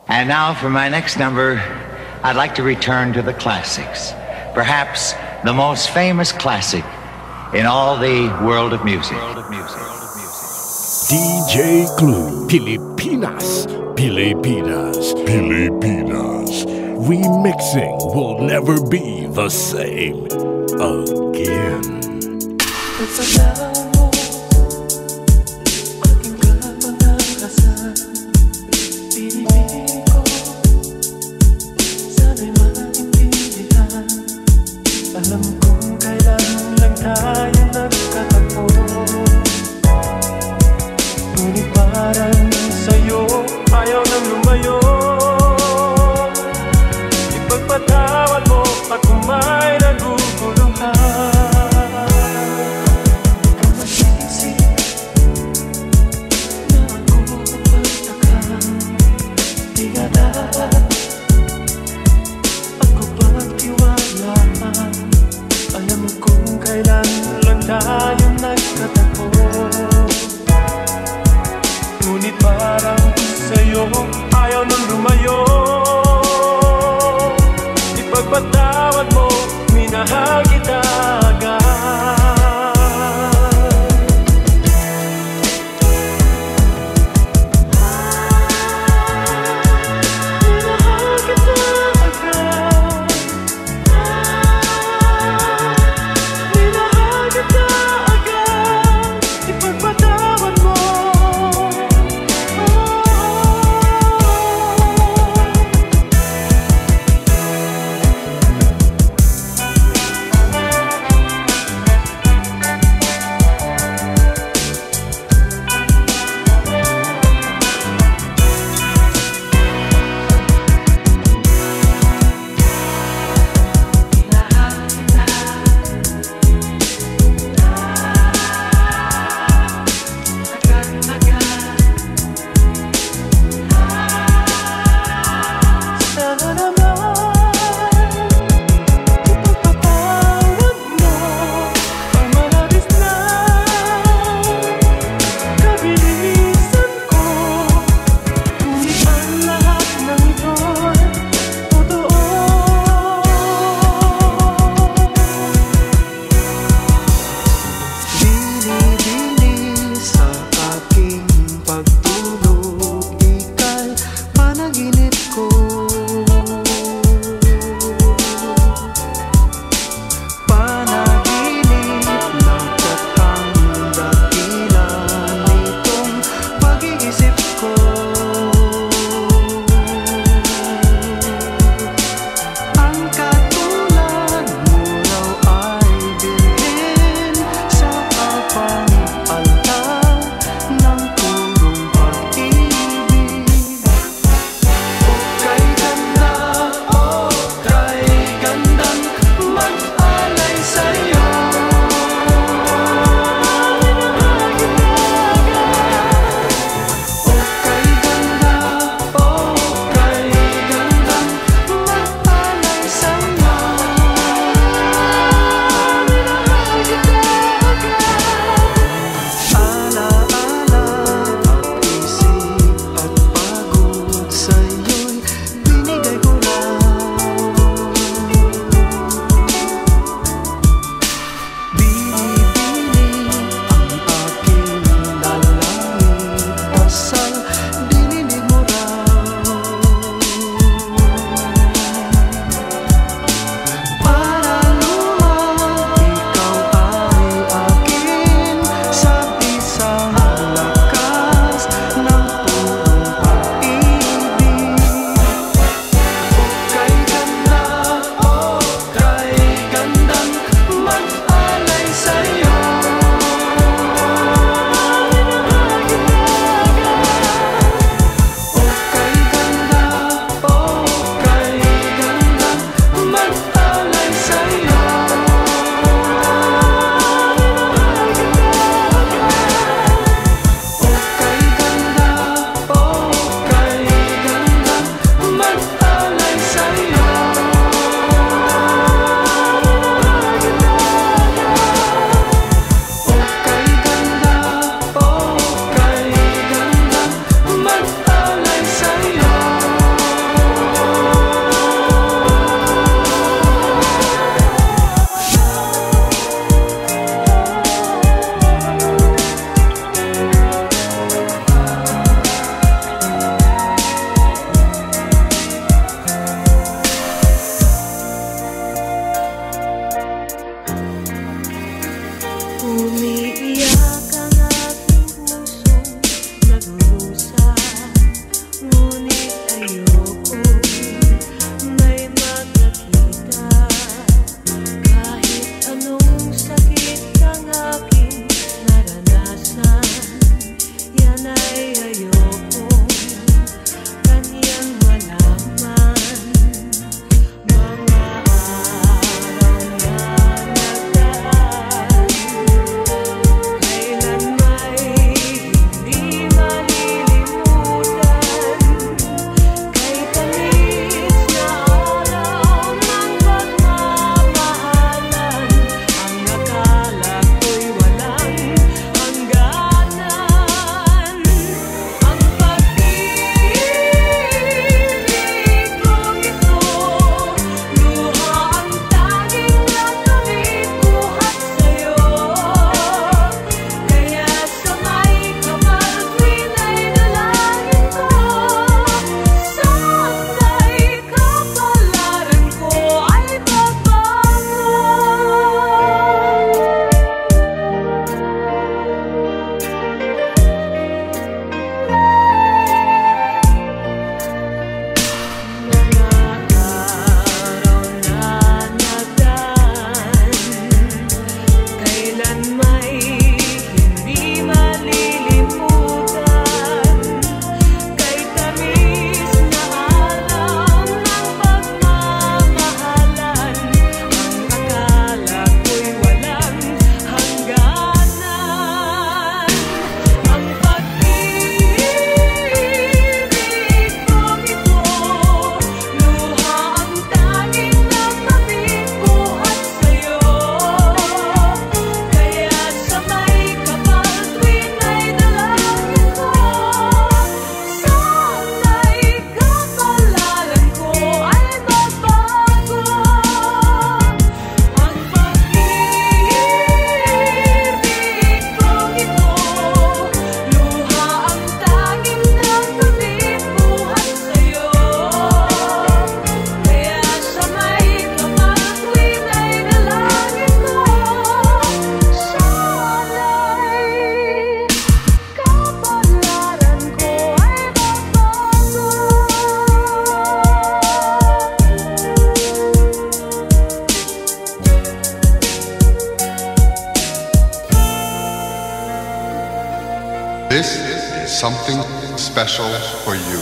And now for my next number, I'd like to return to the classics. Perhaps the most famous classic in all the world of music. DJ Clue, Pilipinas, Pilipinas, Pilipinas. Remixing will never be the same again. Alam kong kailan lang tayo nagkatagpo, ngunit parang sa'yo ayaw nang lumayo. Ipagpatawad mo at kung may nagugulong ka, ikaw masisip na ako magpagtaka. Di ka dapat ako pagtiwalaan. Alam kong kailan lang tayo nagkatagpo, ngunit parang sa'yo ayaw nang lumayo. Ipagpatawad mo, minahal kita agad. special for you.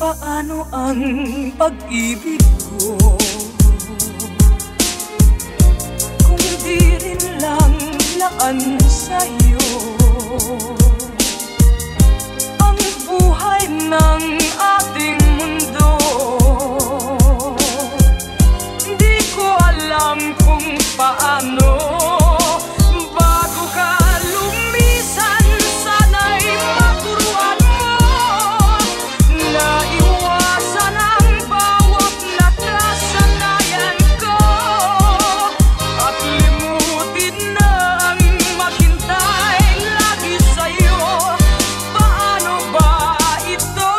Paano ang pag-ibig ko kung di rin lang laan sa'yo ang buhay ng ating mundo? Di ko alam kung paano bago ka lumisan. Sana'y maturuan mo na iwasan ang bawat nakasanayan ko at limutin na ang maghintay lagi sa'yo. Paano ba ito?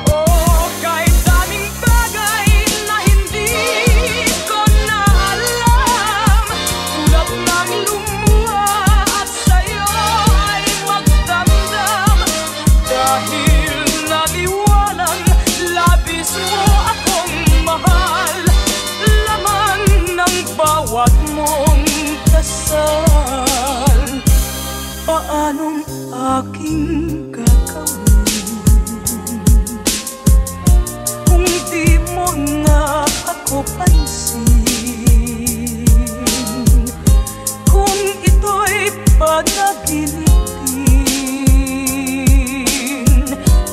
Oh, kahit daming bagay na hindi ko na alam, tulad ng lumuha at sa'yo ay magdamdam. Dahil naliwanag, labis mo akong mahal, laman ng bawat mong dasal. Paanong aking gagawin kung di mo na ako pansin? Kung ito'y panaginip din,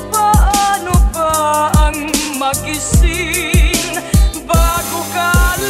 paano ba ang magising bago ka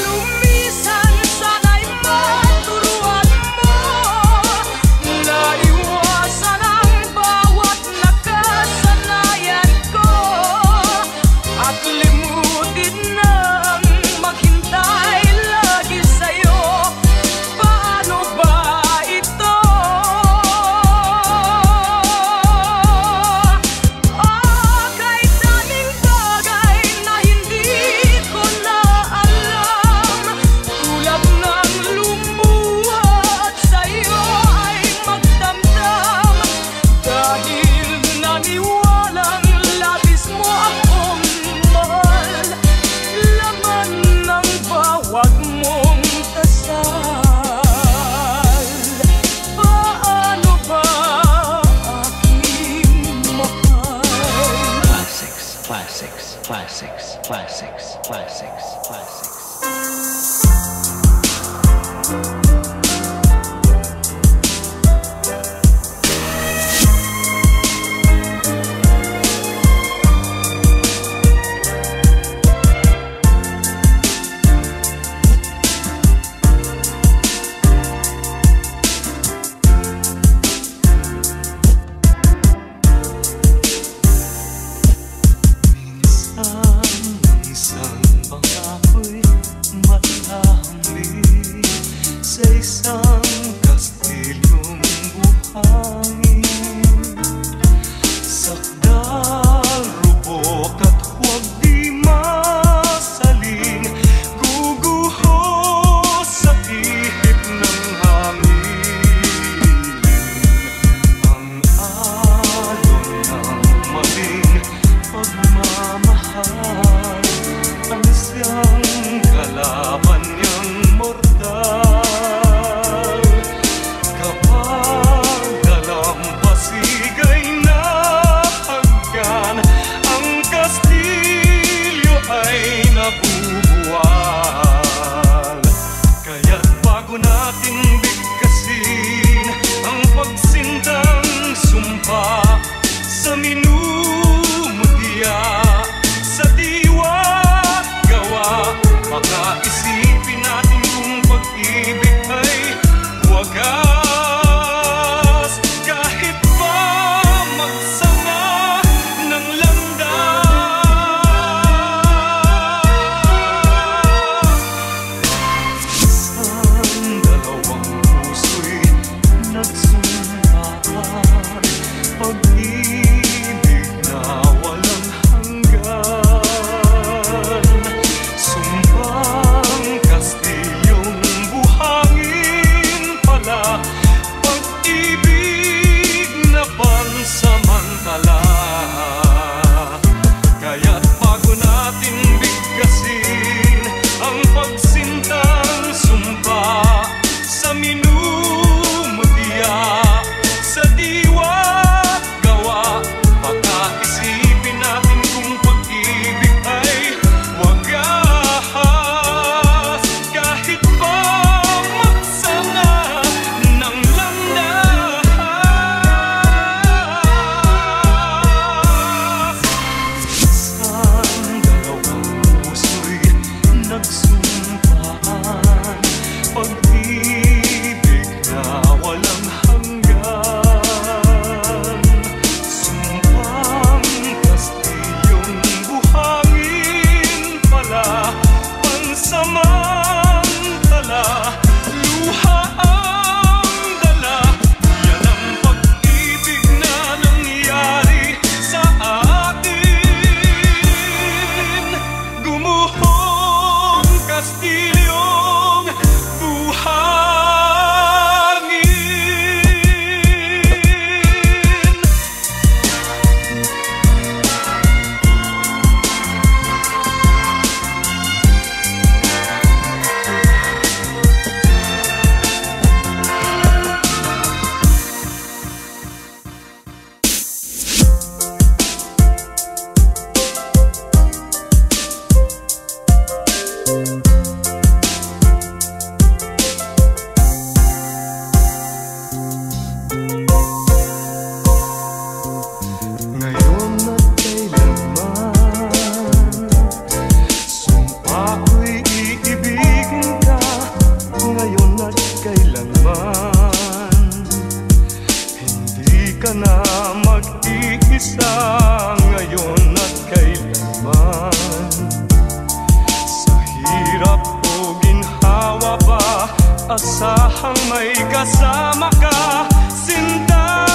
asahang may kasama ka, sinta.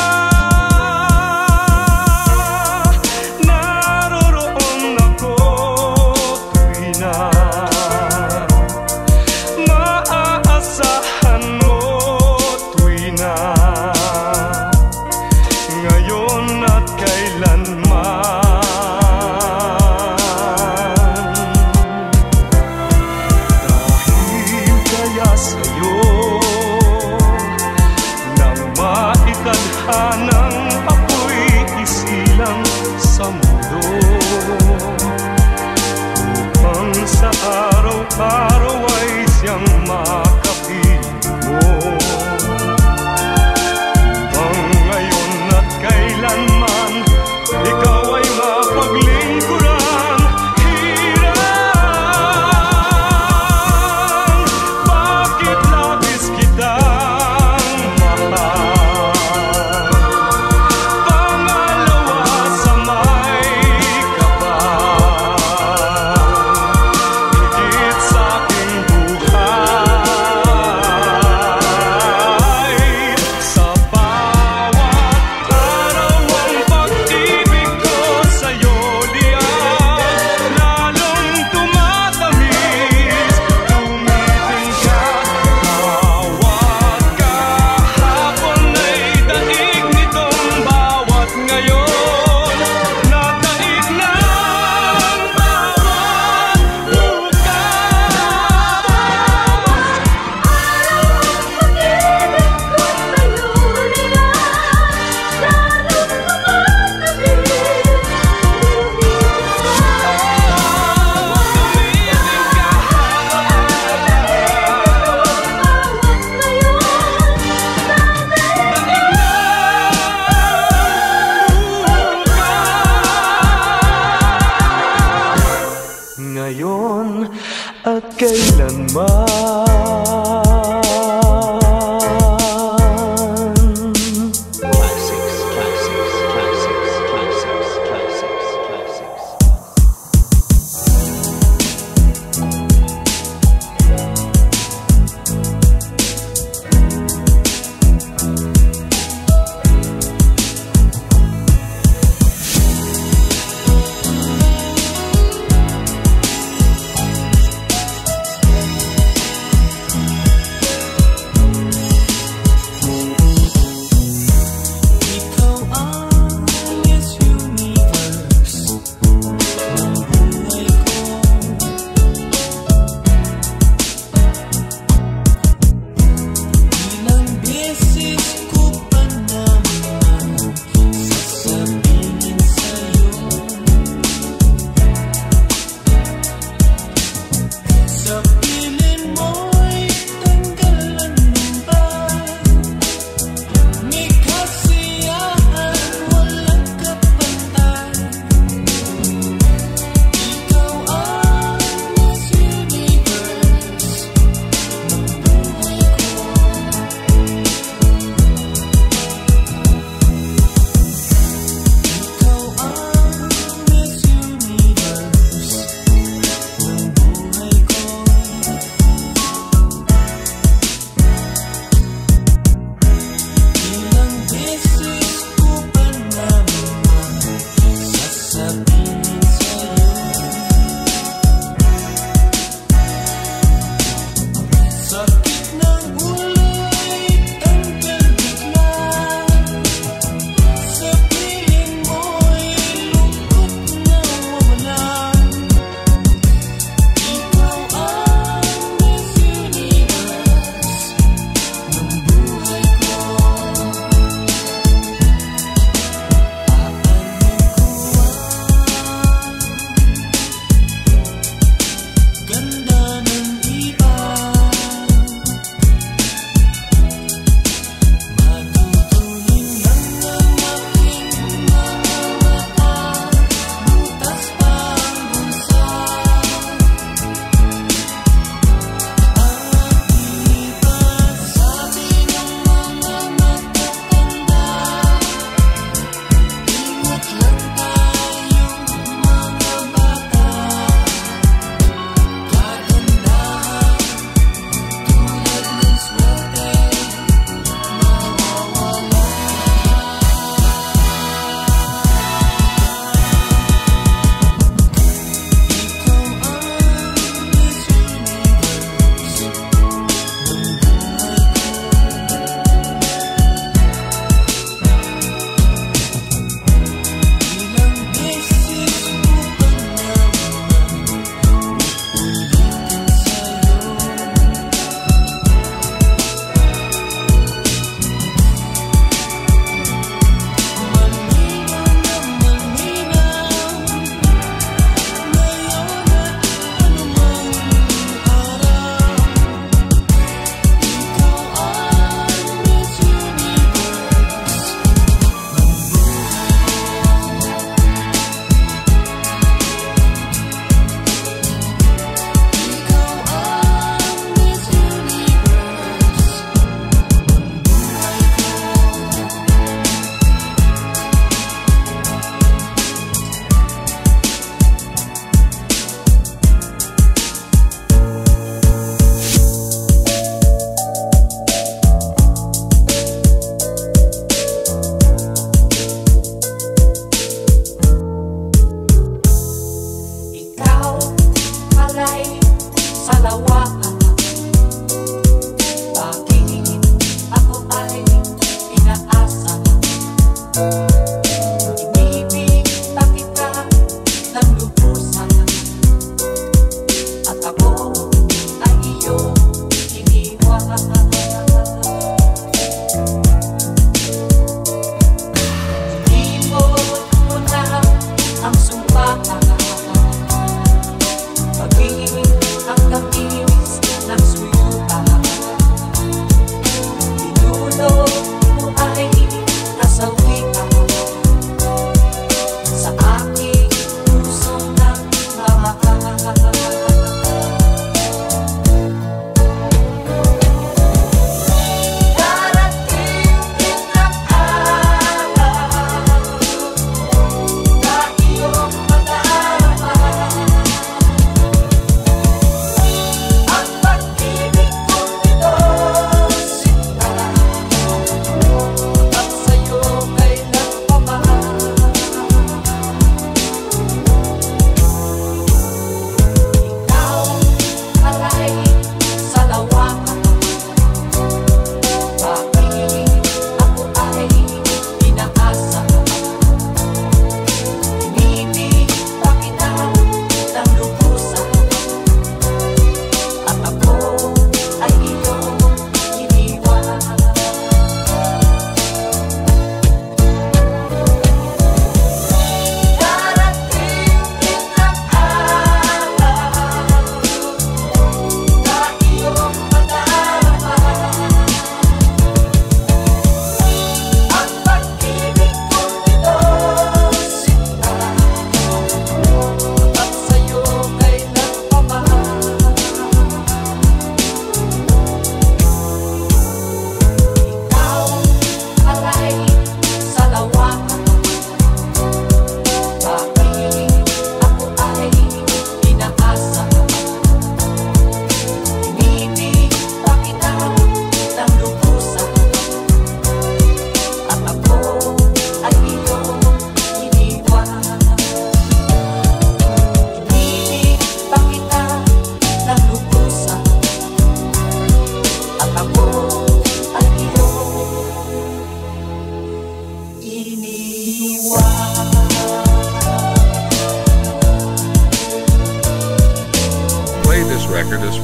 Naroroon ako tuwi na maaasahan mo, tuwi na ngayon at kailanman. Dahil kaya sa'yo nang maitadhanang ako'y isilang sa mundo, upang sa araw-araw ay siyang makapiling mo. Upang ngayon at kailanman ikaw ay mapaglingkuran. Hirang, bakit labis kitang mahal? Pangalawa sa may kapal, higit sa aking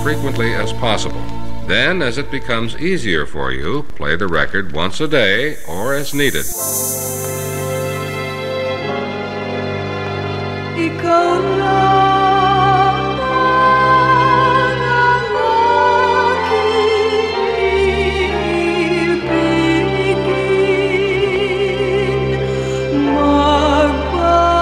frequently as possible. Then, as it becomes easier for you, play the record once a day or as needed. Ikaw lang ang aking ibigin, magpakailanman.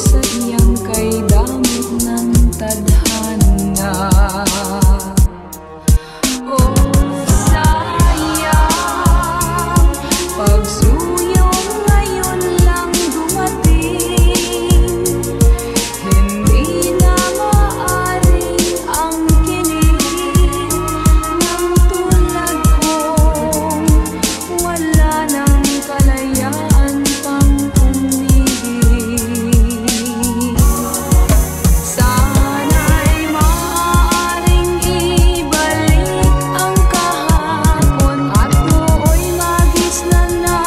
sadyang kay damot ng tadhana. Oh, sayang, pagsuyong ngayon lang dumating. Hindi na maaring ang kinig ng tulad kong wala ng kalayaan pang umibig. Sana'y maaaring ibalik ang kahapon at nooy magisnan na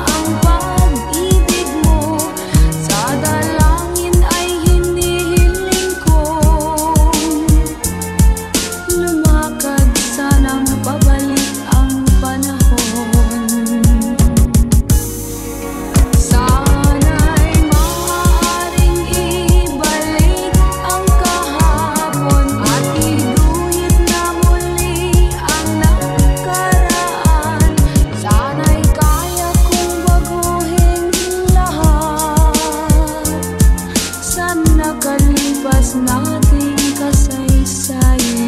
ang pag-ibig mo. Sa dalangin ay hinihiling kong lumakad sanang pabalik ang panahon. Sana'y maaaring ibalik ang kahapon at iduhit na muli ang nakaraan. Sana'y kaya kong baguhin lahat sa nakalipas nating kasaysayan.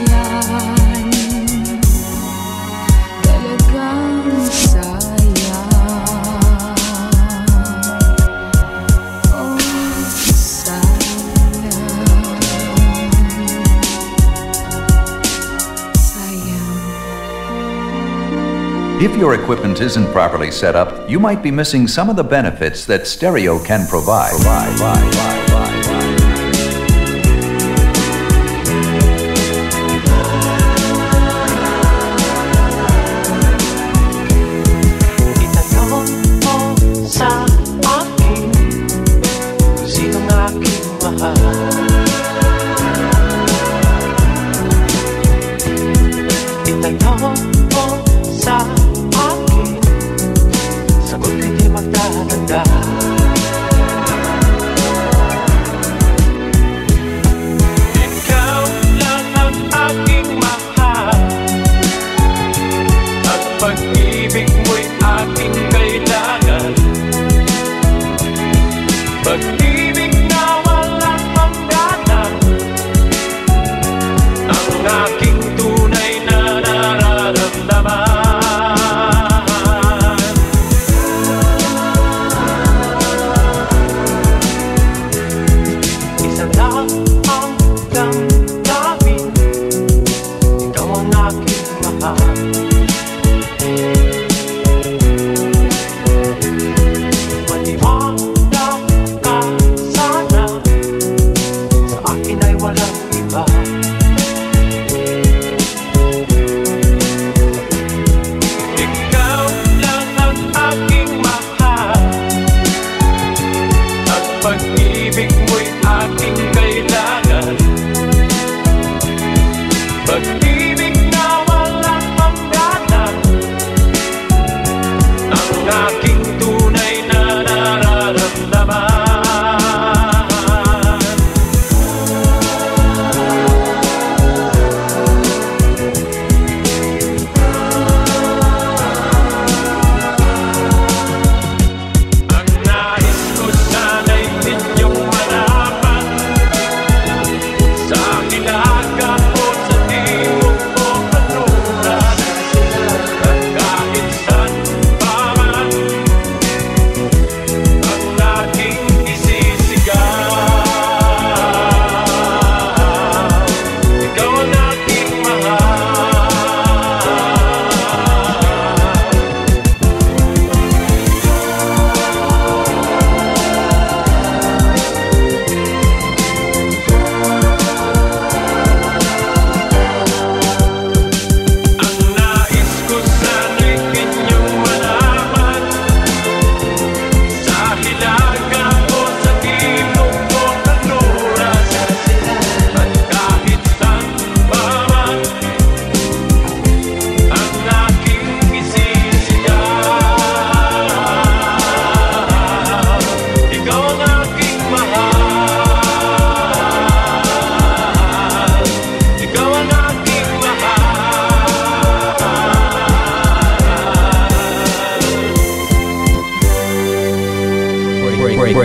Talagang sayang. Oh, sayang. Sayang. If your equipment isn't properly set up, you might be missing some of the benefits that stereo can provide. Itanong mo sa akin kung sinong aking mahal. Itanong mo sa akin, sagot hindi magdadagdag. Ikaw lang ang aking mahal, at pag-ibig mo'y aking kailangan. Pag-ibig na walang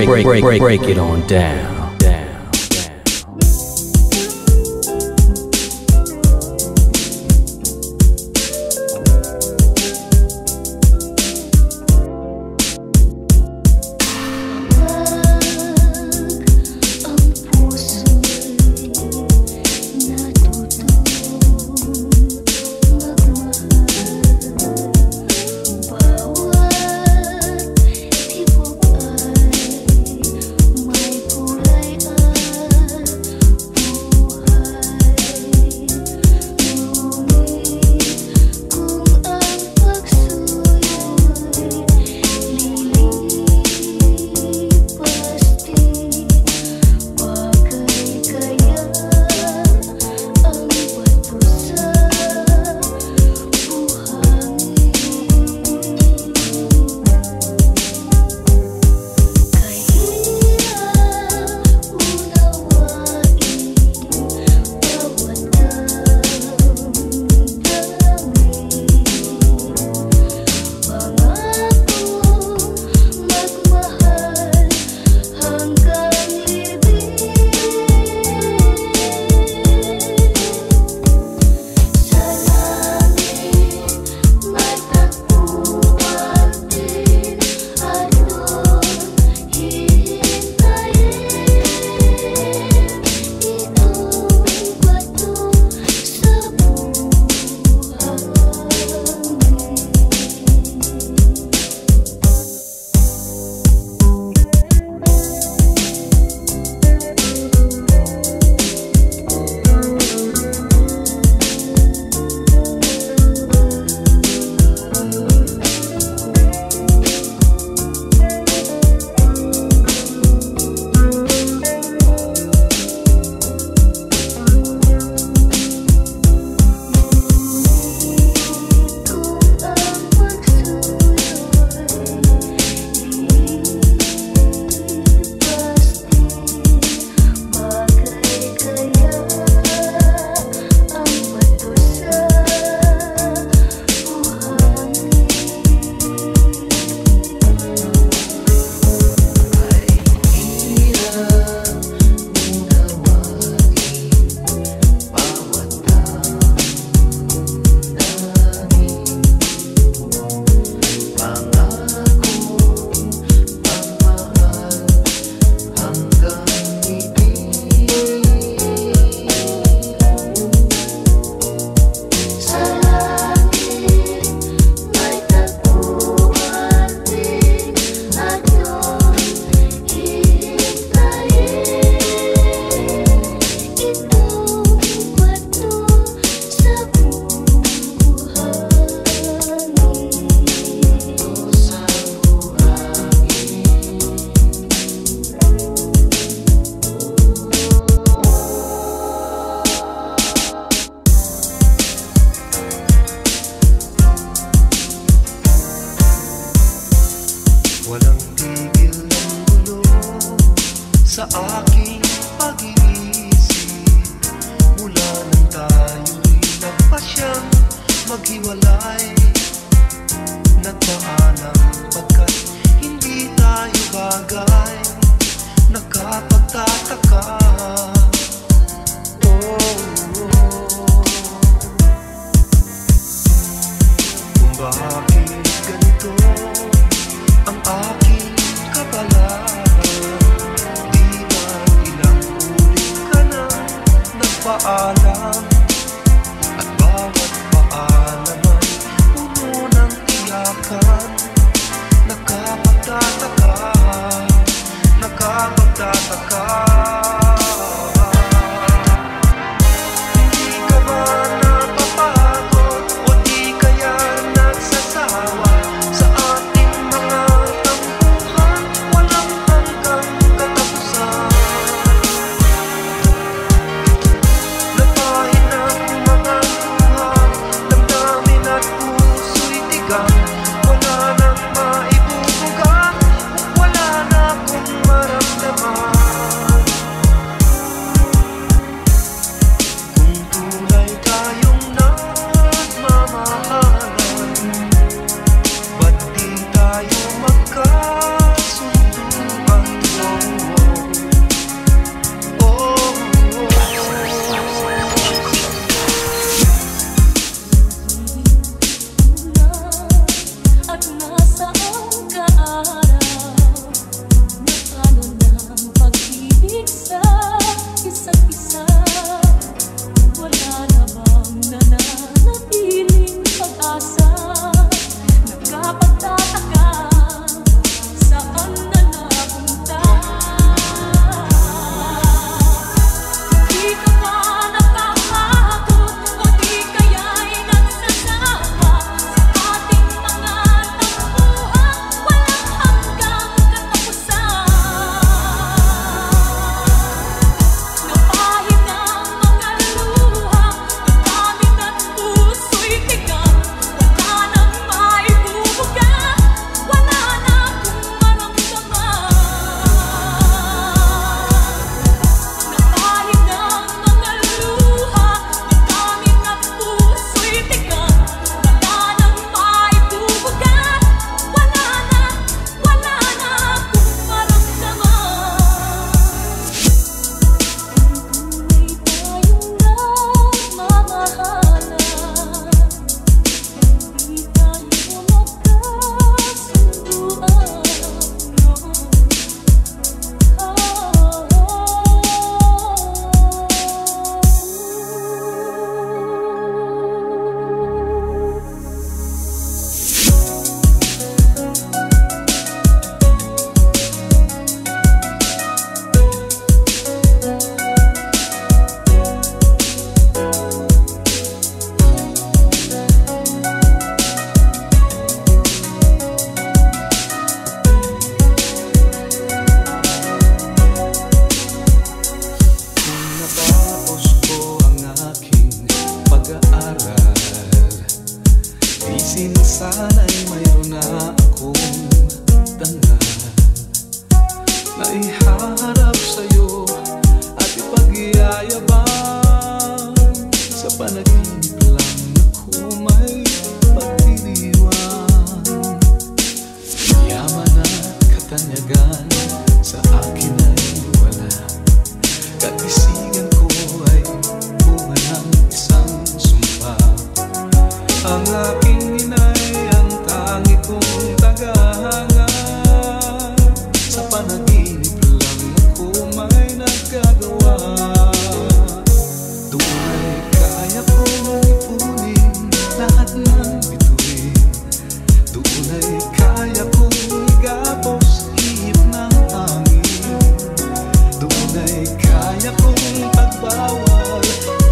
break it on down. Nagpa Kaisigan ko ay bunga ng isang sumpa. Ang aking inay ang tangi kong tagahanga. Sa panaginip lang ako may nagagawa. Doon ay kaya kong ipunin lahat ng bituin. Doon ay kaya kong igapos ihip ng hangin. Doon ay kaya kong pagbawal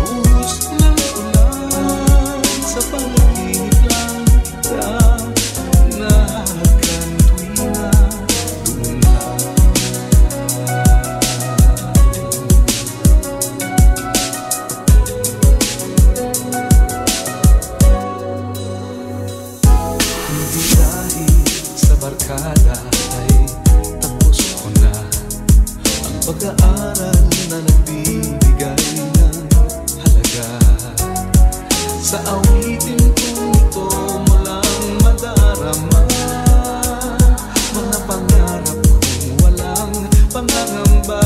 buhos ng ulan. Sa panaginip lang kita nahakan tuwina. Doon lang hindi dahil sa barkada ay tapos ko na ang pag-aaral na nagbibigay ng halaga. Sa awitin kong ito mo lang madarama mga pangarap kong walang pangangamba.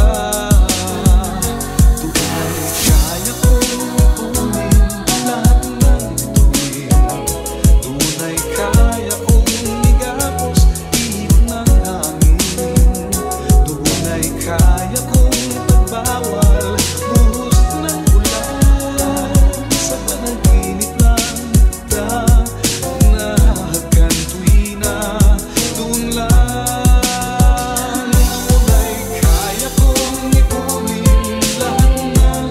Tunay kaya kong ipunin lahat ng bituin. Tunay kaya kong igapos ihip ng hangin. Tunay kaya kong pagbawal buhos ng ulan. Sa panaginip lang kita nahakan tuwina. Doon lang tunay kaya kong ipunin lahat ng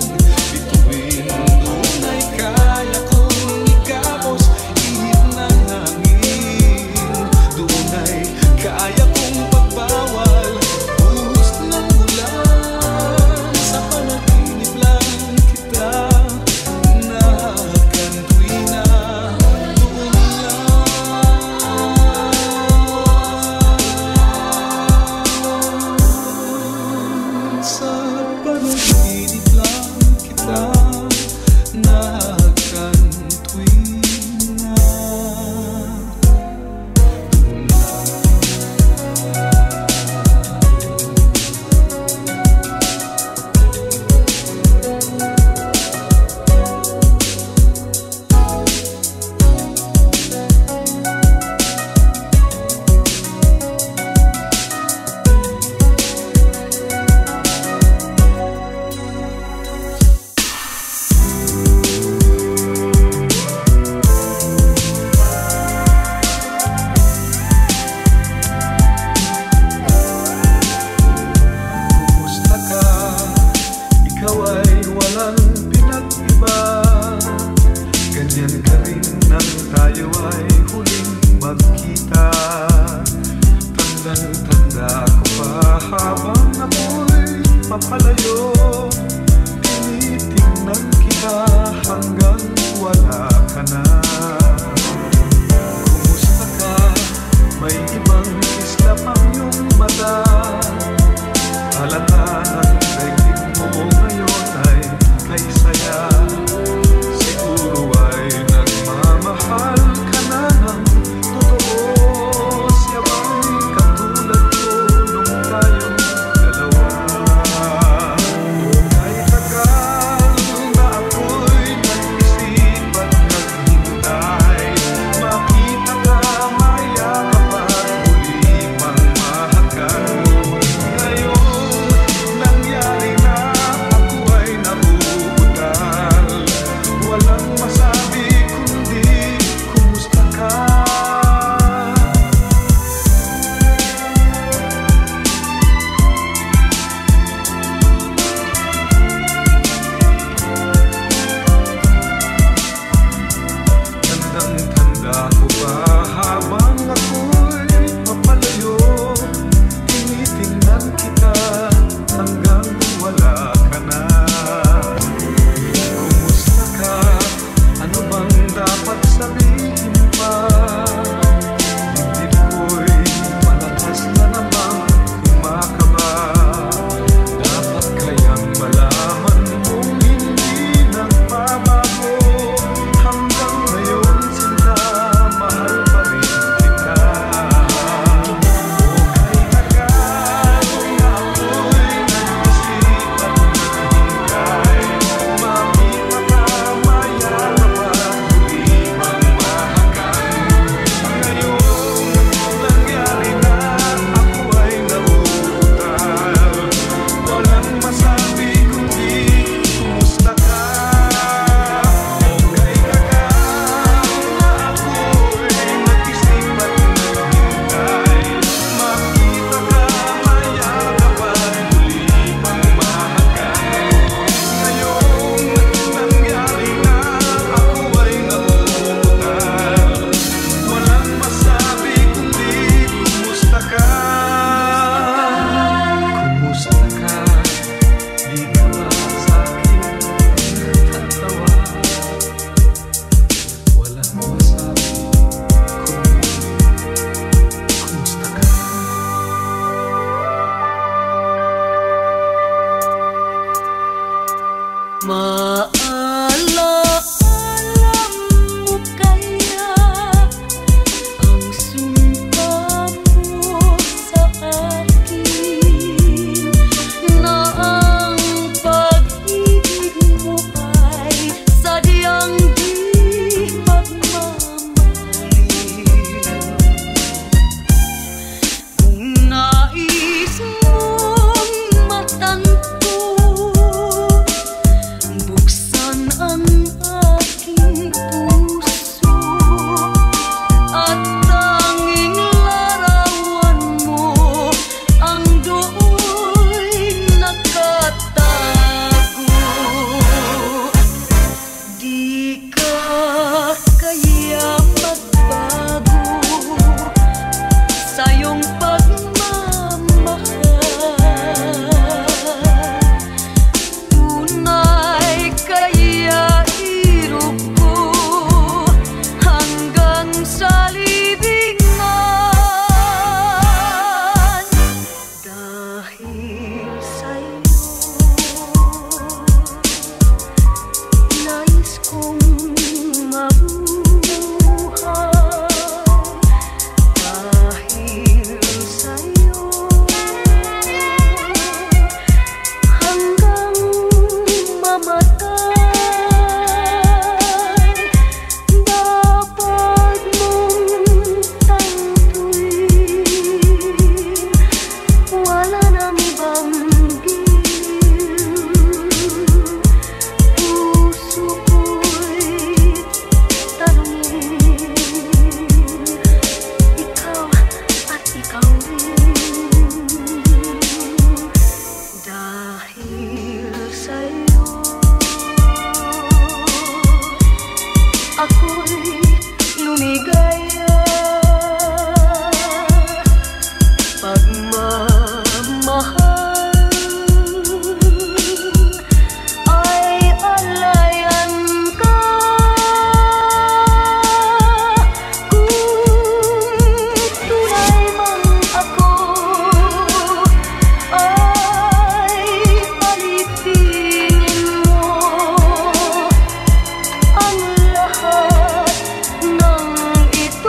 bituin. Tunay kaya kong igapos ihip ng hangin. Tunay kaya kong pagbawal buhos ng ulan. Sa panaginip lang kita nahakan tuwina. Doon lang sa panaginip lang kita nahakan tuwina. Doon lang kumusta ka? Ikaw ay walang pinag-iba. Ganyan ka rin nang tayo ay huling magkita. Tandang-tanda ko pa habang ako'y papalayo. Tinitingnan kita hanggang wala ka na. Kumusta ka? May ibang isla pang iyong mata. Halata ng daigdig mo ngayon ay kay saya. Siguro ay nagmamahal ka na ng totoo. Siya ba'y katulad ko nung tayong dalawa? O kay tagal na ako'y nag-isip at naghintay. Makita ka, mayakap at Maalaala mo kaya ang sumpa mo sa akin na ang pag-ibig mo ay sadyang di pagmamahal. Kung nais mong matanto, buksan ang aking puso at tanging larawan mo ang do'y nakatago. Di ka kaya magbago sa iyong pagmamahal. Tunay kaya irog ko hanggang sa libingan. Dahil sa'yo nais kong mabuhay. Dahil sa'yo hanggang mamatay, dapat mong tantuin, wala nang ibang giliw. Puso ko'y tanungin, ikaw at ikaw rin. Dahil sa'yo ako'y lumigaya. Pagmamahal ay alayan ka. Kung tunay man ako ay palitingin mo ang lahat ng ito.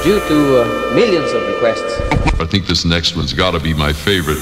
due to millions of requests. I think this next one's got to be my favorite.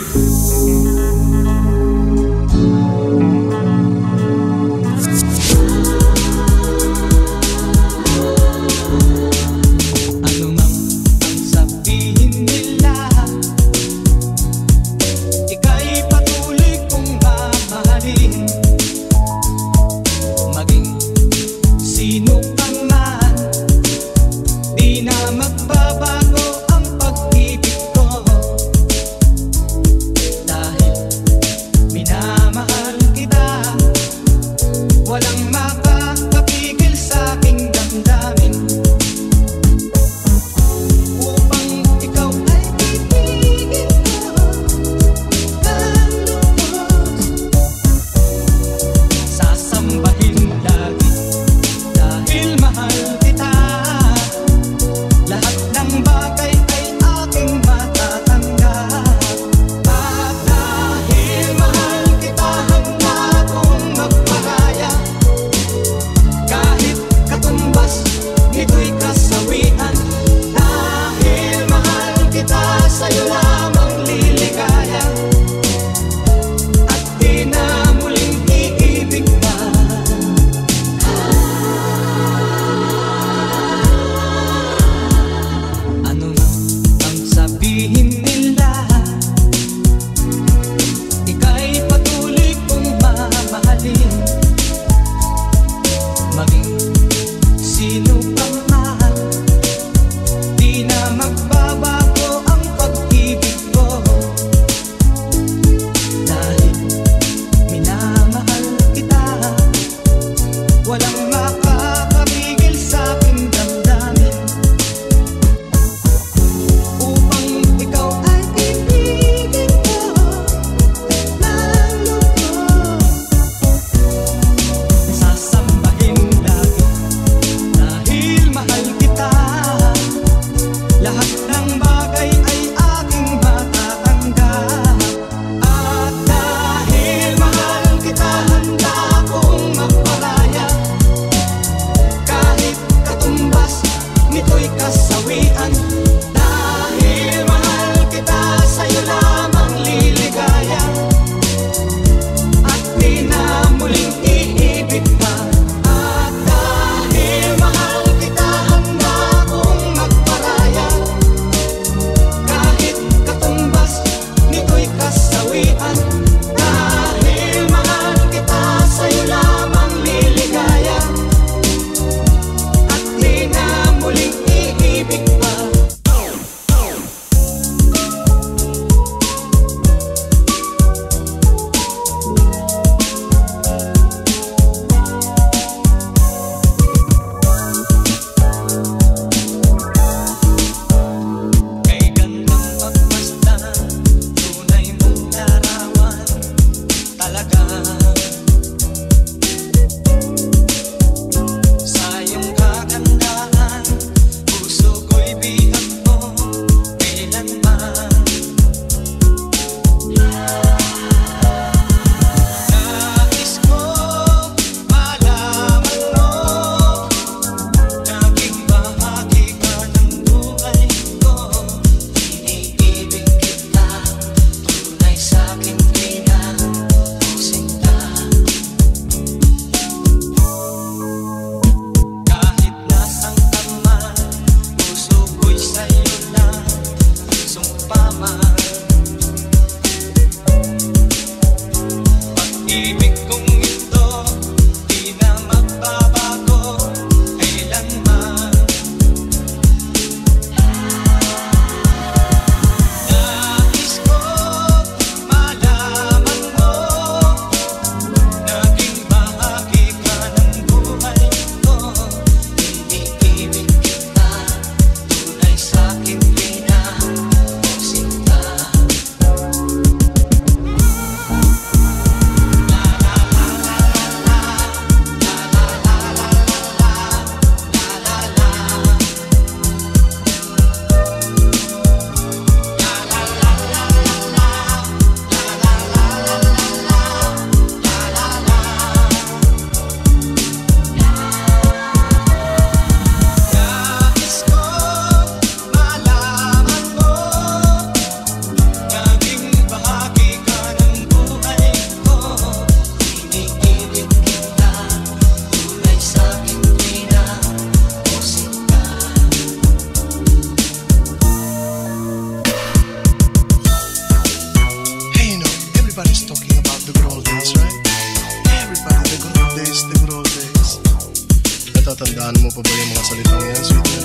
salitang yan, sweetheart.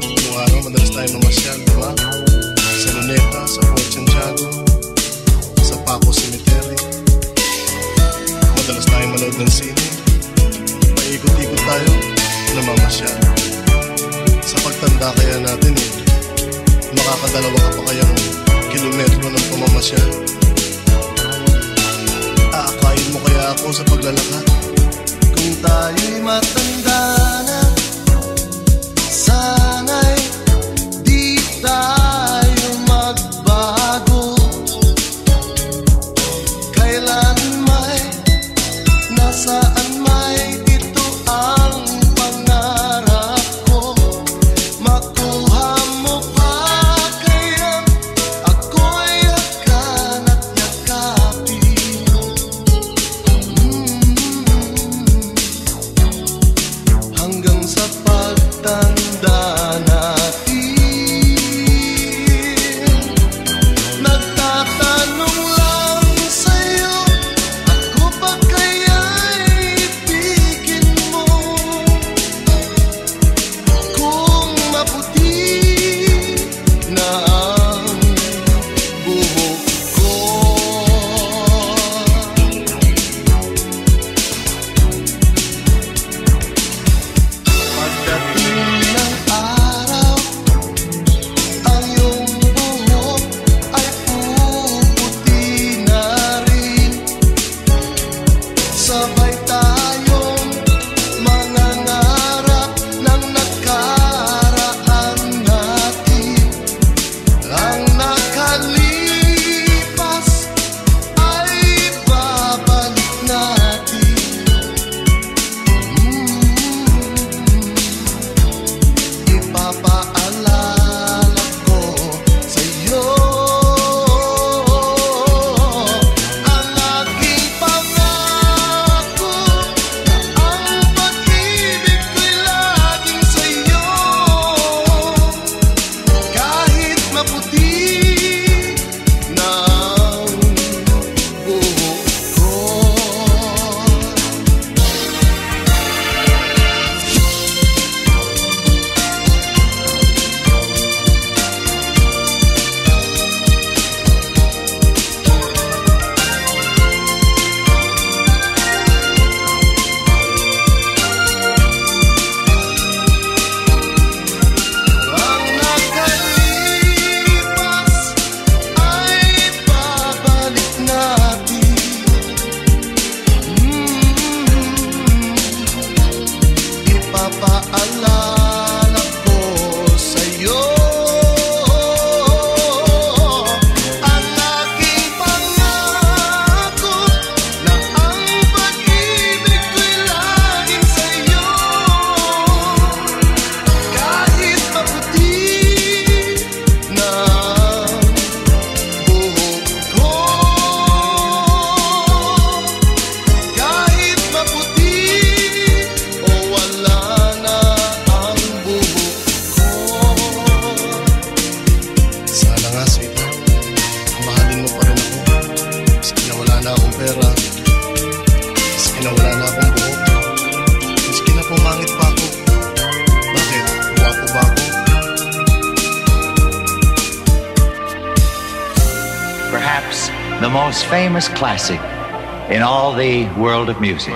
Noong araw, madalas tayo mamasyal, di ba? Sa Luneta, sa Fort Santiago, sa Paco Cemetery. Madalas tayo manood ng sine. Paikot-ikot tayo, namamasyal. Sa pagtanda kaya natin makakadalawa ka pa kayang kilometro ng pamamasyal. Aakayin mo kaya ako sa paglalakad? Kung tayo'y matanda na, sana'y di tayo magbago. Kailan may, nasaan may, ito ang pangarap ko. Makuha mo pa kaya ako'y yakan at yakapin. Hanggang sa pagtanda natin, nagtatanong lang sa'yo, ako ba kaya'y ibigin mo? Kung maputi na ang buhok ko, pagdating ng araw, ang iyong buhok ay puputi na rin. Sabay tayong mangangarap ng nakaraan natin. Ang nakalipas ay babalik natin. Ipapaalala ko sa'yo ang aking pangako, na ang pag-ibig ko'y laging sa'yo. Kahit maputi na ang buhok ko. Ang nakalipas ay babalik natin. Ipapaalala ko sa'yo ang aking pangako, na ang pag-ibig ko'y laging sa'yo. Kahit maputi na ang buhok ko, kahit maputi o wala na ang buhok ko. Sana nga, sweetheart, mahalin mo pa rin ako. Maski na wala na akong pera, maski na wala na akong buhok, maski na pumangit pa ako. Bakit? Guwapo ba ako? Perhaps the most famous classic in all the world of music.